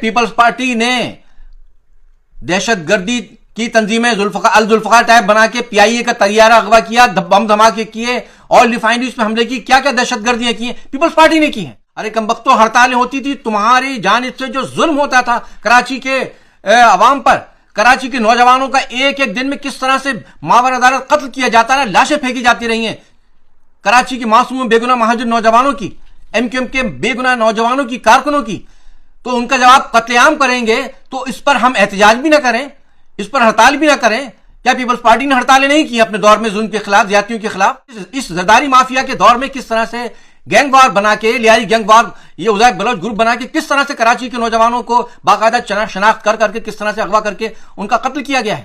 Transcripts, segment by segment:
Peoples party نے دہشت گردی کی تنظیمیں الذوالفقار ٹائپ بنا کے پی آئی اے کا طیارہ اغوا کیا, بم دھماکے کیے, اور ریفائنریز پہ حملے کی, کیا کیا دہشت گردیاں کی ہیں پیپلز پارٹی نے کی ہیں. ارے کمبختو, ہڑتالیں ہوتی تھی, تمہاری جانب سے جو ظلم ہوتا تھا کراچی کے عوام پر, کراچی کے نوجوانوں کا ایک ایک دن میں کس طرح سے ماور عدالت قتل کیا جاتا ہے, لاشیں پھینکی جاتی رہی ہیں کراچی کے معصوم بے گناہ مہاجر نوجوانوں کی, ایم کیو ایم کے بے گناہ نوجوانوں کی, کارکنوں کی, تو ان کا جب آپ قتل عام کریں گے تو اس پر ہم احتجاج بھی نہ کریں, اس پر ہڑتال بھی نہ کریں. کیا پیپلز پارٹی نے ہڑتالیں نہیں کی اپنے دور میں ظلم کے خلاف, زیادتیوں کے خلاف؟ اس زرداری مافیا کے دور میں کس طرح سے گینگ وار بنا کے, لیاری گینگ وار, یہ ازیک بلوچ گروپ بنا کے کس طرح سے کراچی کے نوجوانوں کو باقاعدہ شناخت کر کے کس طرح سے اغوا کر کے ان کا قتل کیا گیا ہے,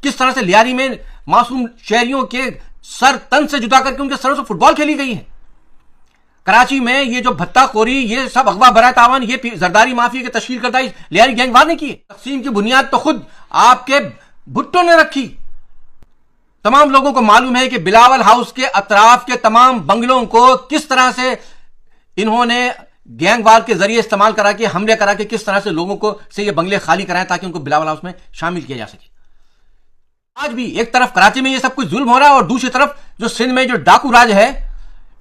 کس طرح سے لیاری میں معصوم شہریوں کے سر تن سے جدا کر کے ان کے سروں سے فٹ بال کھیلی گئی ہے. کراچی میں یہ جو بھتہ خوری, یہ سب اغوا برائے تاوان, یہ زرداری مافیا کے تشکیل کردہ لیاری گینگ وار نے کی. تقسیم کی بنیاد تو خود آپ کے بھٹو نے رکھی. تمام لوگوں کو معلوم ہے کہ بلاول ہاؤس کے اطراف کے تمام بنگلوں کو کس طرح سے انہوں نے گینگ وار کے ذریعے استعمال کرا کے, حملے کرا کے کس طرح سے لوگوں کو سے یہ بنگلے خالی کرائیں تاکہ ان کو بلاول ہاؤس میں شامل کیا جا سکے. آج بھی ایک طرف کراچی میں یہ سب کچھ ظلم ہو رہا ہے, اور دوسری طرف جو سندھ میں جو ڈاکو راج ہے,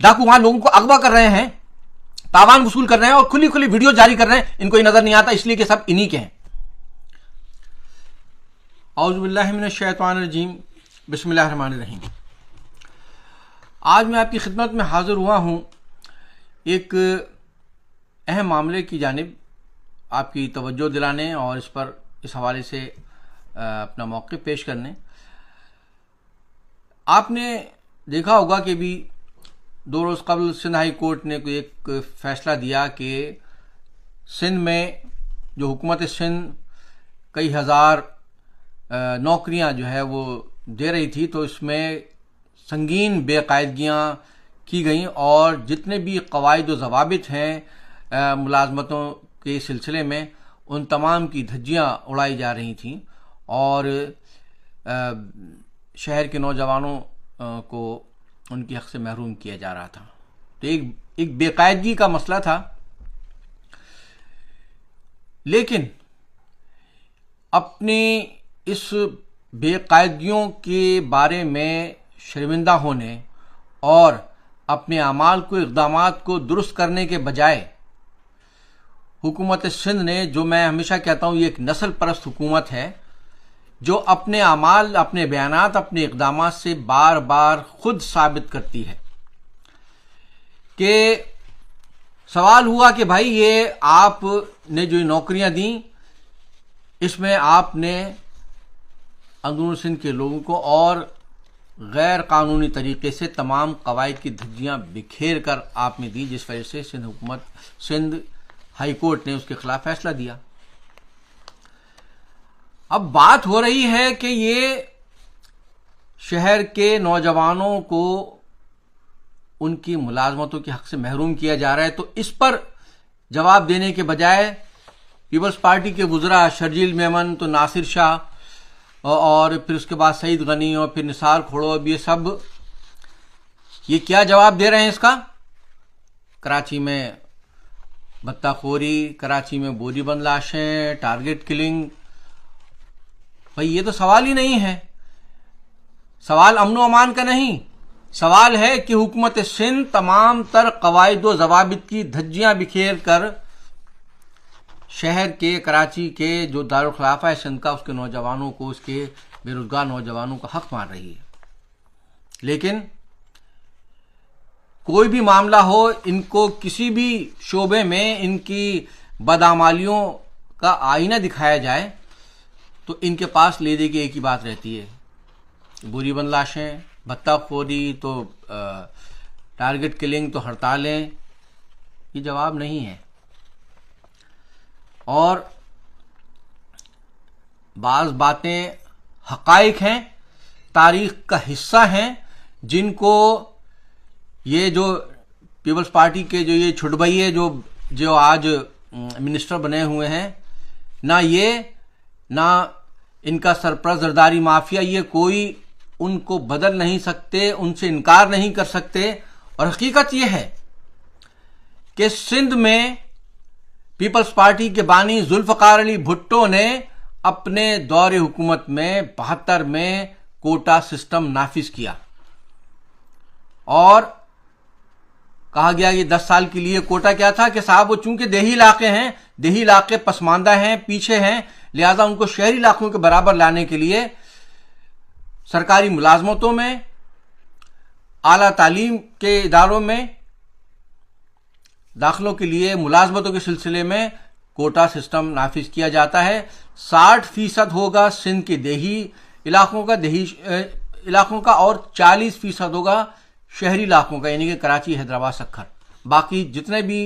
ڈاکو وہاں لوگوں کو اغوا کر رہے ہیں, تاوان وصول کر رہے ہیں اور کھلی کھلی ویڈیو جاری کر رہے ہیں. ان کو یہ نظر نہیں آتا, اس لیے کہ سب انہی کے ہیں. اعوذ باللہ من الشیطان الرجیم, بسم اللہ الرحمن الرحیم. آج میں آپ کی خدمت میں حاضر ہوا ہوں ایک اہم معاملے کی جانب آپ کی توجہ دلانے اور اس حوالے سے اپنا موقف پیش کرنے. آپ نے دیکھا ہوگا کہ بھی 2 روز قبل سندھ ہائی کورٹ نے کوئی ایک فیصلہ دیا کہ سندھ میں جو حکومت سندھ کئی ہزار نوکریاں جو ہے وہ دے رہی تھی, تو اس میں سنگین بے قاعدگیاں کی گئیں, اور جتنے بھی قواعد و ضوابط ہیں ملازمتوں کے سلسلے میں, ان تمام کی دھجیاں اڑائی جا رہی تھیں, اور شہر کے نوجوانوں کو ان کی حق سے محروم کیا جا رہا تھا. تو ایک بے قاعدگی کا مسئلہ تھا. لیکن اپنی اس بے قاعدگیوں کے بارے میں شرمندہ ہونے اور اپنے اعمال کو, اقدامات کو درست کرنے کے بجائے حکومت سندھ نے, جو میں ہمیشہ کہتا ہوں یہ ایک نسل پرست حکومت ہے, جو اپنے اعمال, اپنے بیانات, اپنے اقدامات سے بار بار خود ثابت کرتی ہے کہ سوال ہوا کہ بھائی یہ آپ نے جو نوکریاں دیں, اس میں آپ نے اندرون سندھ کے لوگوں کو اور غیر قانونی طریقے سے تمام قواعد کی دھجیاں بکھیر کر آپ نے دی, جس وجہ سے سندھ ہائی کورٹ نے اس کے خلاف فیصلہ دیا. اب بات ہو رہی ہے کہ یہ شہر کے نوجوانوں کو ان کی ملازمتوں کے حق سے محروم کیا جا رہا ہے, تو اس پر جواب دینے کے بجائے پیپلز پارٹی کے وزراء شرجیل میمن, تو ناصر شاہ, اور پھر اس کے بعد سعید غنی, اور پھر نثار کھوڑو, اب یہ سب یہ کیا جواب دے رہے ہیں اس کا؟ کراچی میں بھتہ خوری, کراچی میں بوری بند لاشیں, ٹارگٹ کلنگ. بھائی یہ تو سوال ہی نہیں ہے. سوال امن و امان کا نہیں, سوال ہے کہ حکومت سندھ تمام تر قواعد و ضوابط کی دھجیاں بکھیر کر شہر کے, کراچی کے جو دارالخلافہ ہے سندھ کا, اس کے نوجوانوں کو, اس کے بے روزگار نوجوانوں کا حق مار رہی ہے. لیکن کوئی بھی معاملہ ہو, ان کو کسی بھی شعبے میں ان کی بدعمالیوں کا آئینہ دکھایا جائے تو ان کے پاس لے دے کے ایک ہی بات رہتی ہے, بری بند لاشیں, بھتہ خوری, تو ٹارگٹ کلنگ, تو ہڑتالیں. یہ جواب نہیں ہے. اور بعض باتیں حقائق ہیں, تاریخ کا حصہ ہیں, جن کو یہ جو پیپلز پارٹی کے جو یہ چھٹبئیے جو آج منسٹر بنے ہوئے ہیں, نہ ان کا سرپرست زرداری مافیا, یہ کوئی ان کو بدل نہیں سکتے, ان سے انکار نہیں کر سکتے. اور حقیقت یہ ہے کہ سندھ میں پیپلز پارٹی کے بانی ذوالفقار علی بھٹو نے اپنے دور حکومت میں 72 میں کوٹا سسٹم نافذ کیا اور کہا گیا یہ 10 سال کے لیے کوٹا کیا تھا کہ صاحب وہ چونکہ دیہی علاقے ہیں، دیہی علاقے پسماندہ ہیں، پیچھے ہیں، لہذا ان کو شہری علاقوں کے برابر لانے کے لیے سرکاری ملازمتوں میں، اعلیٰ تعلیم کے اداروں میں داخلوں کے لیے ملازمتوں کے سلسلے میں کوٹا سسٹم نافذ کیا جاتا ہے۔ 60% ہوگا سندھ کے دیہی علاقوں کا اور 40% ہوگا شہری علاقوں کا، یعنی کہ کراچی، حیدرآباد، سکھر۔ باقی جتنے بھی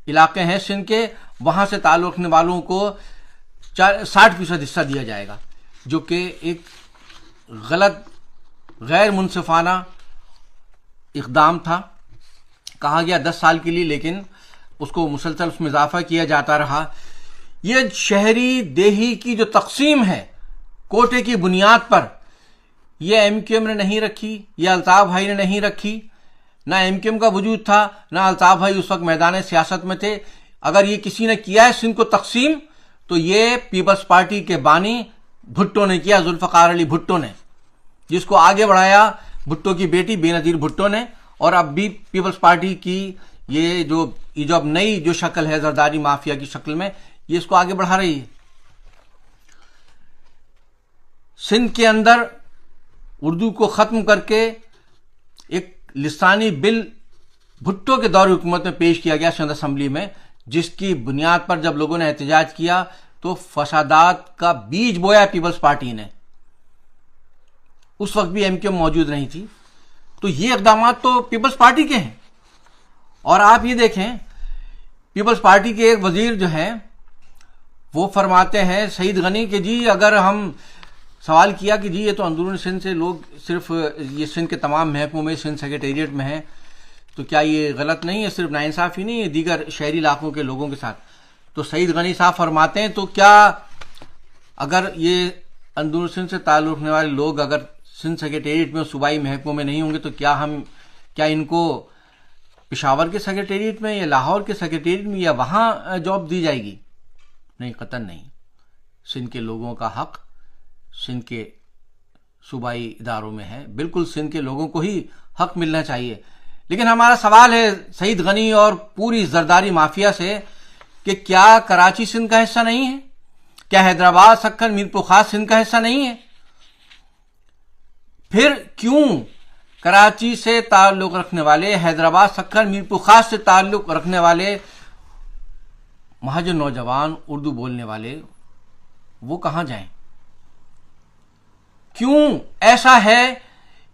علاقے ہیں سندھ کے، وہاں سے تعلق رکھنے والوں کو 60% حصہ دیا جائے گا، جو کہ ایک غلط، غیر منصفانہ اقدام تھا۔ کہا گیا 10 سال کے لیے، لیکن اس کو مسلسل اس میں اضافہ کیا جاتا رہا۔ یہ شہری دیہی کی جو تقسیم ہے کوٹے کی بنیاد پر، یہ ایم کیو ایم نے نہیں رکھی، یہ الطاف بھائی نے نہیں رکھی، نہ ایم کیو ایم کا وجود تھا، نہ الطاف بھائی اس وقت میدان سیاست میں تھے۔ اگر یہ کسی نے کیا ہے سندھ کو تقسیم، تو یہ پیپلز پارٹی کے بانی بھٹو نے کیا، ذوالفقار علی بھٹو نے، جس کو آگے بڑھایا بھٹو کی بیٹی بے نظیر بھٹو نے، اور اب بھی پیپلز پارٹی کی یہ جو اب نئی جو شکل ہے زرداری مافیا کی شکل میں، یہ اس کو آگے بڑھا رہی ہے۔ سندھ کے اندر اردو کو ختم کر کے ایک لسانی بل بھٹو کے دور حکومت میں پیش کیا گیا سندھ اسمبلی میں، جس کی بنیاد پر جب لوگوں نے احتجاج کیا تو فسادات کا بیج بویا پیپلز پارٹی نے۔ اس وقت بھی ایم کیو ایم موجود نہیں تھی۔ تو یہ اقدامات تو پیپلز پارٹی کے ہیں۔ اور آپ یہ دیکھیں، پیپلز پارٹی کے ایک وزیر جو ہیں وہ فرماتے ہیں، سعید غنی، کہ جی اگر ہم سوال کیا کہ جی یہ تو اندرون سندھ سے لوگ صرف یہ سندھ کے تمام محکموں میں، سندھ سیکریٹریٹ میں ہیں، تو کیا یہ غلط نہیں ہے، صرف ناانصافی نہیں ہے دیگر شہری علاقوں کے لوگوں کے ساتھ؟ تو سعید غنی صاحب فرماتے ہیں تو کیا اگر یہ اندرون سندھ سے تعلق رکھنے والے لوگ اگر سندھ سیکریٹریٹ میں، صوبائی محکموں میں نہیں ہوں گے تو کیا ان کو پشاور کے سیکریٹریٹ میں یا لاہور کے سیکریٹریٹ میں یا وہاں جاب دی جائے گی؟ نہیں، قطعاً نہیں۔ سندھ کے لوگوں کا حق سندھ کے صوبائی اداروں میں ہے، بالکل سندھ کے لوگوں کو ہی حق ملنا چاہیے۔ لیکن ہمارا سوال ہے سعید غنی اور پوری زرداری مافیا سے کہ کیا کراچی سندھ کا حصہ نہیں ہے؟ کیا حیدرآباد، سکھر، میرپور خاص سندھ کا حصہ نہیں ہے؟ پھر کیوں کراچی سے تعلق رکھنے والے، حیدرآباد، سکھر، میرپور خاص سے تعلق رکھنے والے مہاجر نوجوان اردو بولنے والے وہ کہاں جائیں؟ کیوں ایسا ہے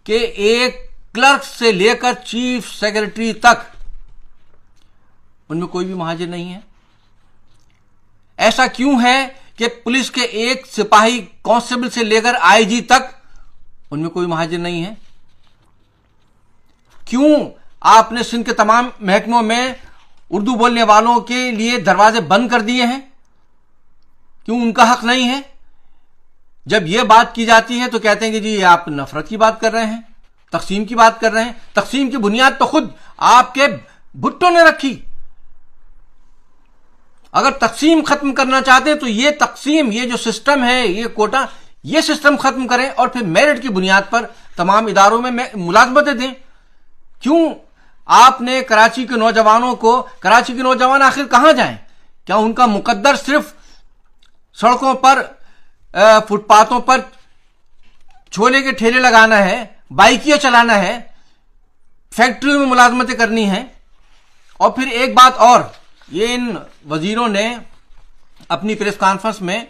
کہ ایک کلرک سے لے کر چیف سیکرٹری تک ان میں کوئی بھی مہاجر نہیں ہے؟ ایسا کیوں ہے کہ پولیس کے ایک سپاہی کانسٹیبل سے لے کر آئی جی تک ان میں کوئی مہاجر نہیں ہے؟ کیوں آپ نے سندھ کے تمام محکموں میں اردو بولنے والوں کے لیے دروازے بند کر دیے ہیں؟ کیوں ان کا حق نہیں ہے؟ جب یہ بات کی جاتی ہے تو کہتے ہیں کہ جی آپ نفرت کی بات کر رہے ہیں، تقسیم کی بات کر رہے ہیں۔ تقسیم کی بنیاد تو خود آپ کے بھٹو نے رکھی۔ اگر تقسیم ختم کرنا چاہتے ہیں تو یہ تقسیم، یہ جو سسٹم ہے، یہ کوٹا، یہ سسٹم ختم کریں اور پھر میرٹ کی بنیاد پر تمام اداروں میں ملازمتیں دیں۔ کیوں آپ نے کراچی کے نوجوانوں کو، کراچی کے نوجوان آخر کہاں جائیں؟ کیا ان کا مقدر صرف سڑکوں پر، فٹ پاتھوں پر چھولے کے ٹھیلے لگانا ہے، بائکیاں چلانا ہے، فیکٹریوں میں ملازمتیں کرنی ہیں؟ اور پھر ایک بات اور، یہ ان وزیروں نے اپنی پریس کانفرنس میں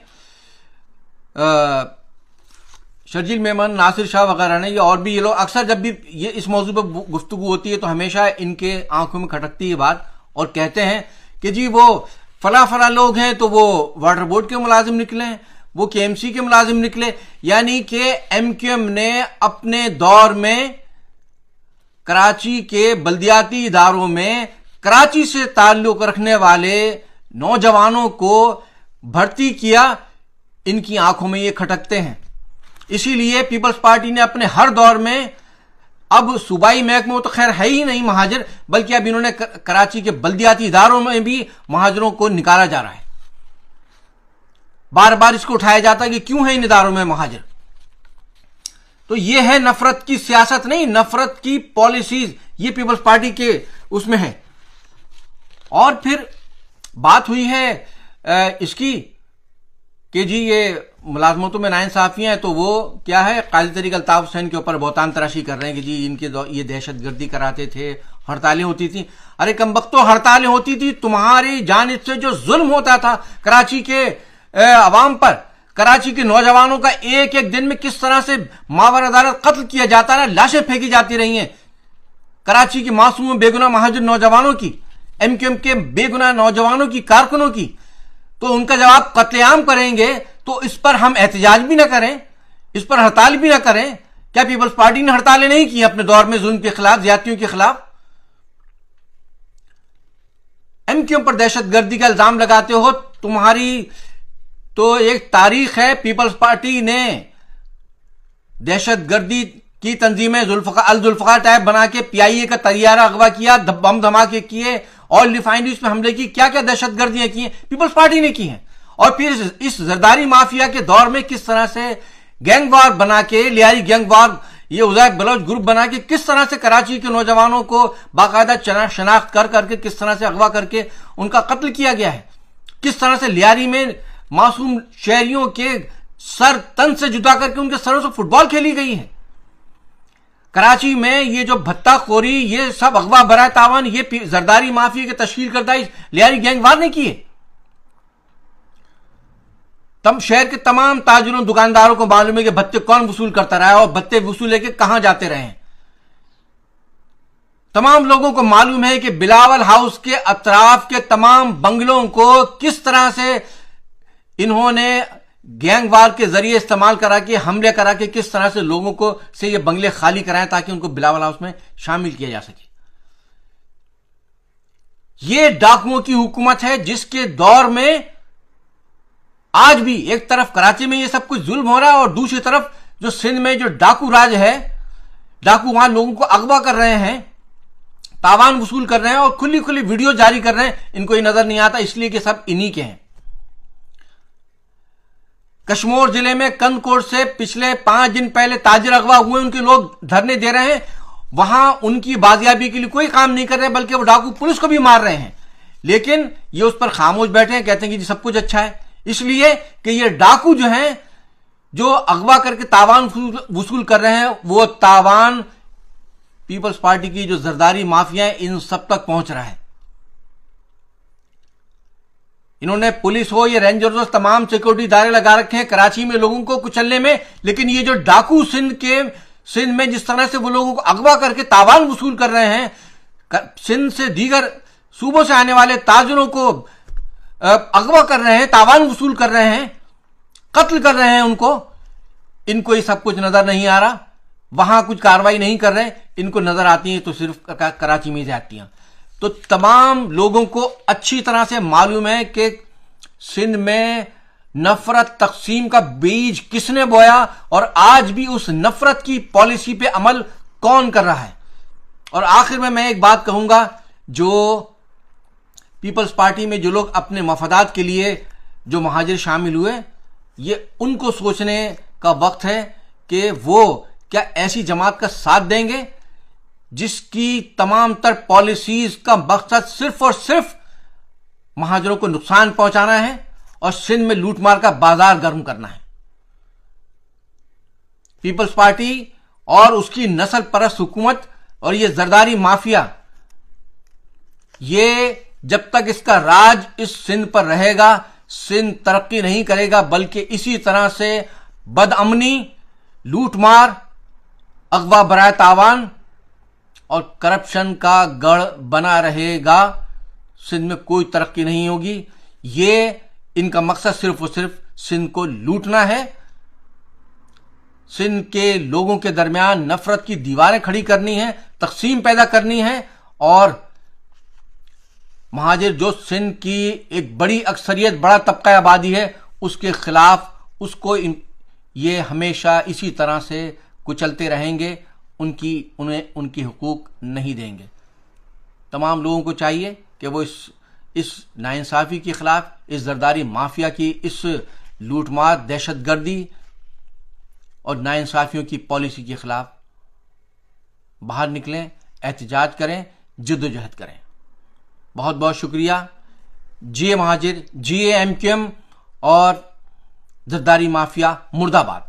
شرجیل میمن، ناصر شاہ وغیرہ نے، یہ اور بھی، یہ لوگ اکثر جب بھی یہ اس موضوع پر گفتگو ہوتی ہے تو ہمیشہ ان کے آنکھوں میں کھٹکتی ہے بات، اور کہتے ہیں کہ جی وہ فلاں لوگ ہیں تو وہ واٹر بورڈ کے ملازم نکلے ہیں، وہ کے ایم سی کے ملازم نکلے۔ یعنی کہ ایم کیو ایم نے اپنے دور میں کراچی کے بلدیاتی اداروں میں کراچی سے تعلق رکھنے والے نوجوانوں کو بھرتی کیا، ان کی آنکھوں میں یہ کھٹکتے ہیں۔ اسی لیے پیپلز پارٹی نے اپنے ہر دور میں اب صوبائی محکموں تو خیر ہے ہی نہیں مہاجر، بلکہ اب انہوں نے کراچی کے بلدیاتی اداروں میں بھی مہاجروں کو نکالا جا رہا ہے. بار بار اس کو اٹھایا جاتا ہے کہ کیوں ہے ان اداروں میں مہاجر. تو یہ ہے نفرت کی سیاست نہیں، نفرت کی پالیسیز، یہ پیپلز پارٹی کے اس میں ہے. اور پھر بات ہوئی ہے اس کی کہ جی یہ ملازمتوں میں ناانصافیاں ہیں، تو وہ کیا ہے، قاضی طریق الطاف حسین کے اوپر بہتان تراشی کر رہے ہیں کہ جی ان کے یہ دہشت گردی کراتے تھے، ہڑتالیں ہوتی تھیں. ارے کمبختو، ہڑتالیں ہوتی تھی تمہاری جانب سے جو ظلم ہوتا تھا کراچی کے عوام پر، کراچی کے نوجوانوں کا ایک ایک دن میں کس طرح سے ماور عدالت قتل کیا جاتا ہے، لاشیں پھینکی جاتی رہی ہیں کراچی کی معصوم بے گناہ مہاجر نوجوانوں کی، ایم کیو ایم کے بے گناہ نوجوانوں کی، کارکنوں کی. تو ان کا جب آپ قتل عام کریں گے تو اس پر ہم احتجاج بھی نہ کریں، اس پر ہڑتال بھی نہ کریں. کیا پیپلز پارٹی نے ہڑتالیں نہیں کی اپنے دور میں ظلم کے خلاف، زیادتیوں کے خلاف؟ ایم کیو ایم پر دہشت گردی کا الزام لگاتے ہو، تمہاری تو ایک تاریخ ہے. پیپلز پارٹی نے دہشت گردی کی تنظیمیں الذوالفقار ٹائپ بنا کے پی آئی اے کا طیارہ اغوا کیا، بم دھماکے کیے، اور ریفائنریز پہ حملے کی، کیا کیا دہشت گردیاں کی ہیں پیپلز پارٹی نے کی ہیں. اور پھر اس زرداری مافیا کے دور میں کس طرح سے گینگ وار بنا کے، لیاری گینگ وار، یہ عزیب بلوچ گروپ بنا کے کس طرح سے کراچی کے نوجوانوں کو باقاعدہ شناخت کر کے کس طرح سے اغوا کر کے ان کا قتل کیا گیا ہے. کس طرح سے لیاری میں معصوم شہریوں کے سر تن سے جدا کر کے ان کے سروں سے فٹ بال کھیلی گئی ہے. کراچی میں یہ جو بھتہ خوری، یہ سب اغوا برائے تاوان، یہ زرداری مافیا کے تشکیل کردہ لیاری گینگ وار نے کیے. شہر کے تمام تاجروں دکانداروں کو معلوم ہے کہ بھتے کون وصول کرتا رہا ہے اور بھتے وصول لے کے کہاں جاتے رہے ہیں. تمام لوگوں کو معلوم ہے کہ بلاول ہاؤس کے اطراف کے تمام بنگلوں کو کس طرح سے انہوں نے گینگ وار کے ذریعے استعمال کرا کے، حملے کرا کے کس طرح سے لوگوں کو سے یہ بنگلے خالی کرائیں تاکہ ان کو بلاول ہاؤس میں شامل کیا جا سکے. یہ ڈاکوؤں کی حکومت ہے جس کے دور میں آج بھی ایک طرف کراچی میں یہ سب کچھ ظلم ہو رہا ہے اور دوسری طرف جو سندھ میں جو ڈاکو راج ہے، ڈاکو وہاں لوگوں کو اغوا کر رہے ہیں، تاوان وصول کر رہے ہیں اور کھلی کھلی ویڈیو جاری کر رہے ہیں. ان کو یہ نظر نہیں آتا اس لیے کہ سب انہی کے ہیں. کشمور ضلع میں کند کوٹ سے پچھلے 5 دن پہلے تاجر اغوا ہوئے، ان کے لوگ دھرنے دے رہے ہیں، وہاں ان کی بازیابی کے لیے کوئی کام نہیں کر رہے بلکہ وہ ڈاکو پولیس کو بھی مار رہے ہیں. لیکن یہ اس پر خاموش بیٹھے ہیں، کہتے ہیں کہ جی سب کچھ اچھا ہے، اس لیے کہ یہ ڈاکو جو ہیں جو اغوا کر کے تاوان وصول کر رہے ہیں، وہ تاوان پیپلز پارٹی کی جو زرداری مافیا ہے ان سب تک پہنچ رہا ہے. انہوں نے پولیس ہو، یہ رینجرز، تمام سیکورٹی ادارے لگا رکھے ہیں کراچی میں لوگوں کو کچلنے میں، لیکن یہ جو ڈاکو سندھ میں جس طرح سے وہ لوگوں کو اغوا کر کے تاوان وصول کر رہے ہیں، سندھ سے دیگر صوبوں سے آنے والے تاجروں کو اغوا کر رہے ہیں، تاوان وصول کر رہے ہیں، قتل کر رہے ہیں ان کو یہ سب کچھ نظر نہیں آ رہا. وہاں کچھ کاروائی نہیں کر رہے، ان کو نظر آتی ہیں تو صرف کراچی میں زیادتیاں. تو تمام لوگوں کو اچھی طرح سے معلوم ہے کہ سندھ میں نفرت تقسیم کا بیج کس نے بویا اور آج بھی اس نفرت کی پالیسی پہ عمل کون کر رہا ہے. اور آخر میں ایک بات کہوں گا، جو پیپلز پارٹی میں جو لوگ اپنے مفادات کے لیے جو مہاجر شامل ہوئے، یہ ان کو سوچنے کا وقت ہے کہ وہ کیا ایسی جماعت کا ساتھ دیں گے جس کی تمام تر پالیسیز کا مقصد صرف اور صرف مہاجروں کو نقصان پہنچانا ہے اور سندھ میں لوٹ مار کا بازار گرم کرنا ہے. پیپلز پارٹی اور اس کی نسل پرست حکومت اور یہ زرداری مافیا، یہ جب تک اس کا راج اس سندھ پر رہے گا، سندھ ترقی نہیں کرے گا بلکہ اسی طرح سے بد امنی، لوٹ مار، اغوا برائے تاوان اور کرپشن کا گڑھ بنا رہے گا. سندھ میں کوئی ترقی نہیں ہوگی. یہ ان کا مقصد صرف اور صرف سندھ کو لوٹنا ہے، سندھ کے لوگوں کے درمیان نفرت کی دیواریں کھڑی کرنی ہیں، تقسیم پیدا کرنی ہے، اور مہاجر جو سندھ کی ایک بڑی اکثریت، بڑا طبقہ آبادی ہے، اس کے خلاف اس کو یہ ہمیشہ اسی طرح سے کچلتے رہیں گے انہیں ان کی حقوق نہیں دیں گے. تمام لوگوں کو چاہیے کہ وہ اس ناانصافی کے خلاف، اس زرداری مافیا کی اس لوٹ مار، دہشت گردی اور ناانصافیوں کی پالیسی کے خلاف باہر نکلیں، احتجاج کریں، جد و جہد کریں. بہت بہت شکریہ. جی اے مہاجر، جی اے ایم کیو ایم اور زرداری مافیا، مردہ باد.